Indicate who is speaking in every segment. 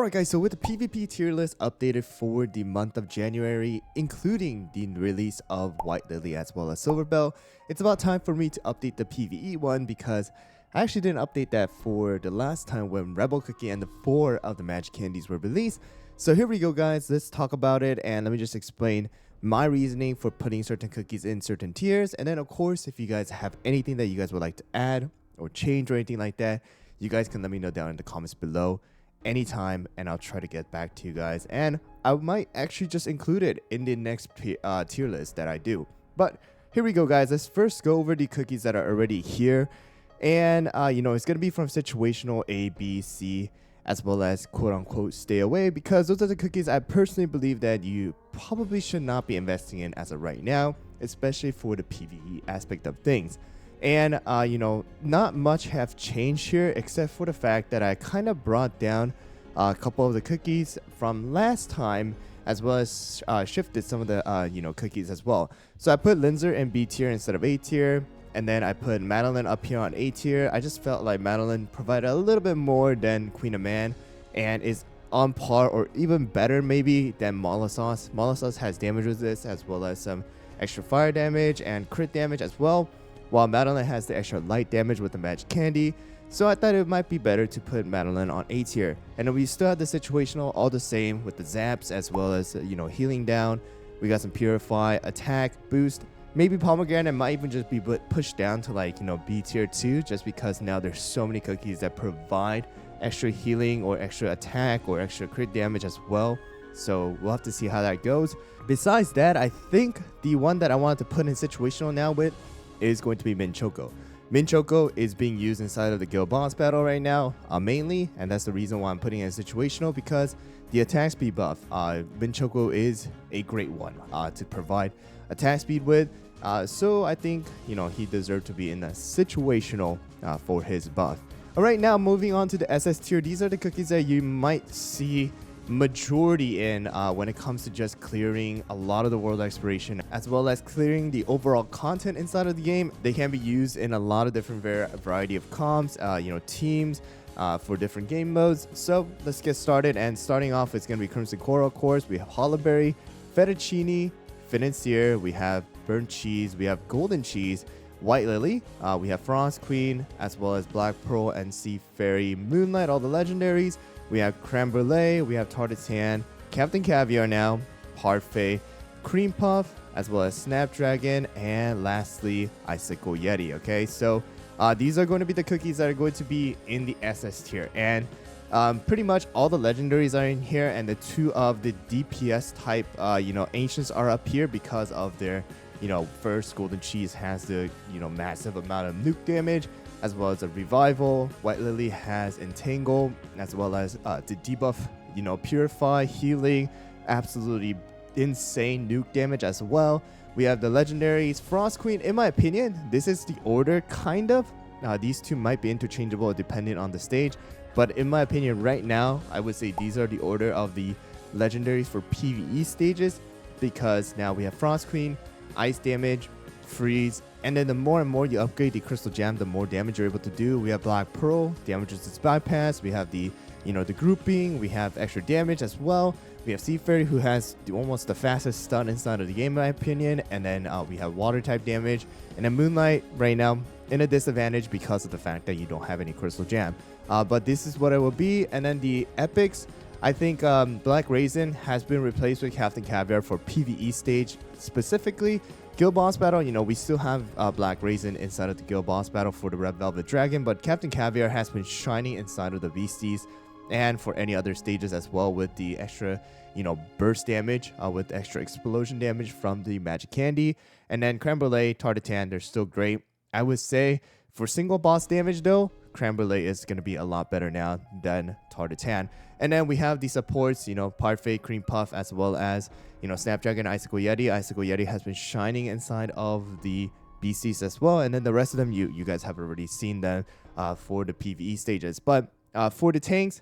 Speaker 1: Alright guys, so with the PvP tier list updated for the month of January, including the release of White Lily as well as Silverbell, it's about time for me to update the PvE one because I actually didn't update that for the last time when Rebel Cookie and the 4 of the magic candies were released. So here we go guys, let's talk about it and let me just explain my reasoning for putting certain cookies in certain tiers. And then of course, if you guys have anything that you guys would like to add or change or anything like that, you guys can let me know down in the comments below anytime and I'll try to get back to you guys, and I might actually just include it in the next tier list that I do. But here we go guys, let's first go over the cookies that are already here, and it's gonna be from situational A, B, C, as well as quote-unquote stay away, because those are the cookies I personally believe that you probably should not be investing in as of right now, especially for the PvE aspect of things. And not much have changed here except for the fact that I kind of brought down a couple of the cookies from last time, as well as shifted some of the cookies as well. So I put Linzer in B tier instead of A tier, and then I put Madeline up here on A tier. I just felt like Madeline provided a little bit more than Queen of Man and is on par or even better maybe than Molotov. Molotov has damage resist as well as some extra fire damage and crit damage as well, while Madeline has the extra light damage with the magic candy. So I thought it might be better to put Madeline on A tier. And then we still have the situational all the same with the zaps as well as healing down. We got some purify, attack, boost. Maybe pomegranate might even just be pushed down to B tier 2, just because now there's so many cookies that provide extra healing or extra attack or extra crit damage as well. So we'll have to see how that goes. Besides that, I think the one that I wanted to put in situational now with is going to be Minchoco. Minchoco is being used inside of the guild boss battle right now, mainly, and that's the reason why I'm putting it in situational, because the attack speed buff. Minchoco is a great one to provide attack speed with. So I think he deserved to be in a situational for his buff. Alright, now moving on to the SS tier. These are the cookies that you might see majority in when it comes to just clearing a lot of the world exploration as well as clearing the overall content inside of the game. They can be used in a lot of different variety of comps, teams, for different game modes. So let's get started, and starting off it's going to be Crimson Coral, of course. We have Hollyberry, Fettuccine, Financier, we have Burnt Cheese, we have Golden Cheese, White Lily, we have Frost Queen, as well as Black Pearl and Sea Fairy, Moonlight, all the legendaries. We have Creme Brulee, we have Tartatan, Captain Caviar now, Parfait, Cream Puff, as well as Snapdragon, and lastly, Icicle Yeti, okay? So these are going to be the cookies that are going to be in the SS tier. And pretty much all the legendaries are in here, and the 2 of the DPS type, ancients are up here because of their, first Golden Cheese has the, massive amount of nuke damage, as well as a revival. White Lily has entangle, as well as the debuff, purify, healing, absolutely insane nuke damage as well. We have the legendaries. Frost Queen, in my opinion, this is the order kind of. These 2 might be interchangeable depending on the stage, but in my opinion right now, I would say these are the order of the legendaries for PvE stages, because now we have Frost Queen, ice damage, freeze, and then the more and more you upgrade the crystal gem, the more damage you're able to do. We have Black Pearl, damage resistance bypass. We have the the grouping. We have extra damage as well. We have Sea Fairy, who has almost the fastest stun inside of the game in my opinion, and then we have water type damage. And then Moonlight right now in a disadvantage because of the fact that you don't have any crystal gem, but this is what it will be. And then the epics, I think Black Raisin has been replaced with Captain Caviar for PvE stage specifically. Guild boss battle, we still have Black Raisin inside of the guild boss battle for the Red Velvet Dragon, but Captain Caviar has been shining inside of the Beasties and for any other stages as well, with the extra, burst damage, with extra explosion damage from the magic candy. And then Creme Brulee, Tartatan, they're still great. I would say for single boss damage though, Creme Brulee is going to be a lot better now than Tartatan. And then we have the supports, Parfait, Cream Puff, as well as, Snapdragon, Icicle Yeti. Icicle Yeti has been shining inside of the beasties as well. And then the rest of them, you guys have already seen them for the PvE stages. But for the tanks,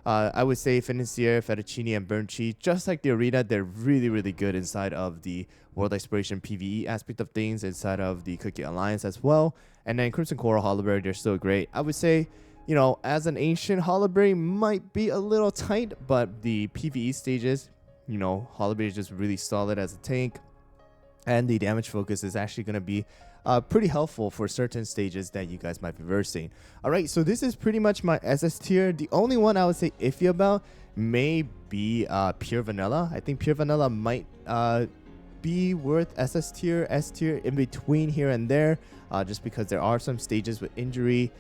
Speaker 1: I would say Financier, Fettuccine, and Burnt Cheese, just like the arena, they're really, really good inside of the world exploration PvE aspect of things, inside of the Cookie Alliance as well. And then Crimson Coral, Hollyberry, they're still great. I would say, you know, as an ancient Hollow might be a little tight, but the PvE stages, you know, Hollow is just really solid as a tank, and the damage focus is actually going to be pretty helpful for certain stages that you guys might be versing. All right, so this is pretty much my SS tier. The only one I would say iffy about may be Pure Vanilla. I think Pure Vanilla might be worth SS tier, S tier, in between here and there, just because there are some stages with injury.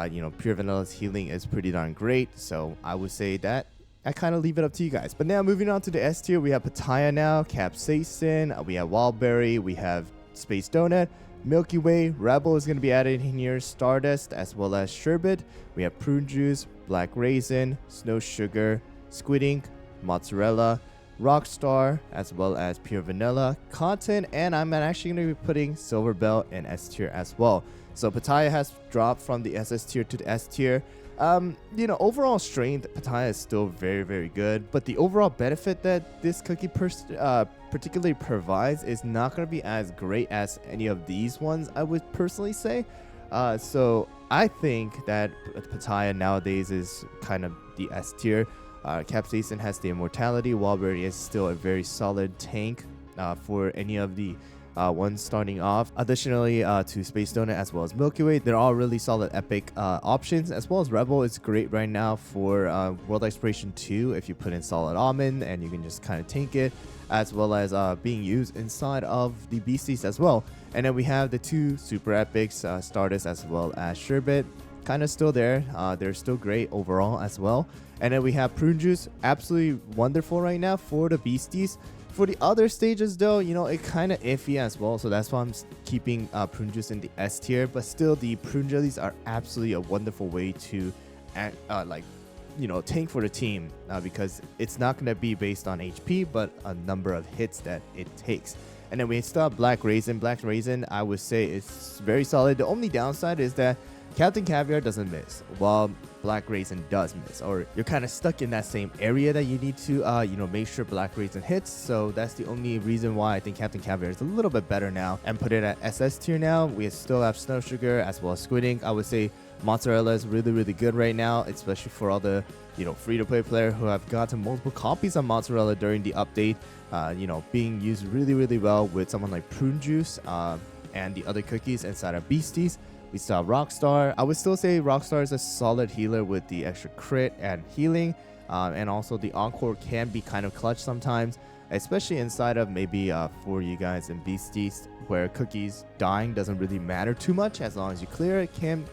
Speaker 1: You know, Pure Vanilla's healing is pretty darn great, so I would say that I kind of leave it up to you guys. But now moving on to the S tier, we have Paya now, Capsaicin, we have Wildberry, we have Space Donut, Milky Way, Rebel is going to be added in here, Stardust, as well as Sherbet. We have Prune Juice, Black Raisin, Snow Sugar, Squid Ink, Mozzarella, Rockstar, as well as Pure Vanilla, Cotton, and I'm actually going to be putting Silverbell in S tier as well. So Paya has dropped from the SS tier to the S tier. You know, overall strength, Paya is still very, very good, but the overall benefit that this cookie particularly provides is not going to be as great as any of these ones, I would personally say. So I think that Paya nowadays is kind of the S tier. Capsaicin has the immortality. Wildberry is still a very solid tank for any of the ones starting off. Additionally to Space Donut as well as Milky Way, they're all really solid epic options, as well as Rebel is great right now for World Exploration 2 if you put in Solid Almond and you can just kind of tank it, as well as being used inside of the Beasties as well. And then we have the two super epics, Stardust as well as Sherbet, kind of still there. They're still great overall as well. And then we have Prune Juice, absolutely wonderful right now for the Beasties. For the other stages though, you know, it kind of iffy as well, so that's why I'm keeping Prune Juice in the S tier. But still, the Prune Jellies are absolutely a wonderful way to like, you know, tank for the team, because it's not going to be based on HP but a number of hits that it takes. And then we still have Black Raisin. Black Raisin, I would say, is very solid. The only downside is that Captain Caviar doesn't miss, while Black Raisin does miss, or you're kind of stuck in that same area that you need to, you know, make sure Black Raisin hits. So that's the only reason why I think Captain Caviar is a little bit better now and put it at SS tier now. We still have Snow Sugar as well as Squid Ink. I would say Mozzarella is really, really good right now, especially for all the, you know, free-to-play player who have gotten multiple copies of Mozzarella during the update. You know, being used really, really well with someone like Prune Juice and the other cookies inside of Beasties. We still have Rockstar. I would still say Rockstar is a solid healer with the extra crit and healing. And also the Encore can be kind of clutch sometimes, especially inside of maybe for you guys in Beasties, where cookies dying doesn't really matter too much. As long as you clear it, can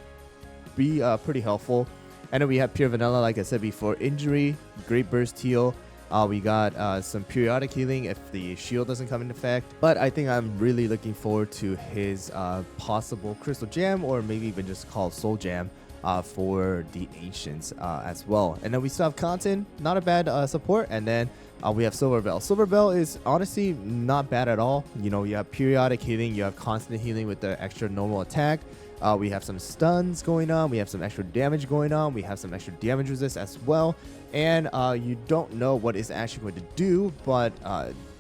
Speaker 1: be pretty helpful. And then we have Pure Vanilla, like I said before, injury, great burst heal. We got some periodic healing if the shield doesn't come into effect. But I think I'm really looking forward to his possible Crystal Jam, or maybe even just called Soul Jam, for the Ancients as well. And then we still have Cotton, not a bad support. And then we have Silverbell. Silverbell is honestly not bad at all. You know, you have periodic healing, you have constant healing with the extra normal attack. We have some stuns going on. We have some extra damage going on. We have some extra damage resist as well. And you don't know what it's actually going to do, but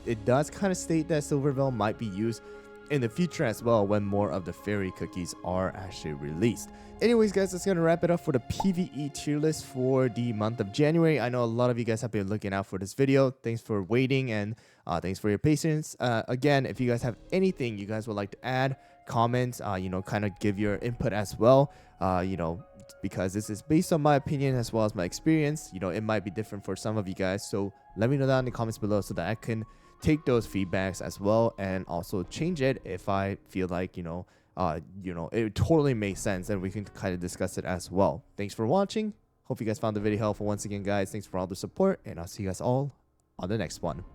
Speaker 1: it does kind of state that Silverbell might be used in the future as well when more of the fairy cookies are actually released. Anyways, guys, that's going to wrap it up for the PvE tier list for the month of January. I know a lot of you guys have been looking out for this video. Thanks for waiting, and thanks for your patience. Again, if you guys have anything you guys would like to add, comment, you know, kind of give your input as well, you know, because this is based on my opinion as well as my experience. You know, it might be different for some of you guys, so let me know down in the comments below so that I can take those feedbacks as well and also change it if I feel like, you know, it totally makes sense, and we can kind of discuss it as well. Thanks for watching. Hope you guys found the video helpful. Once again, guys, thanks for all the support, and I'll see you guys all on the next one.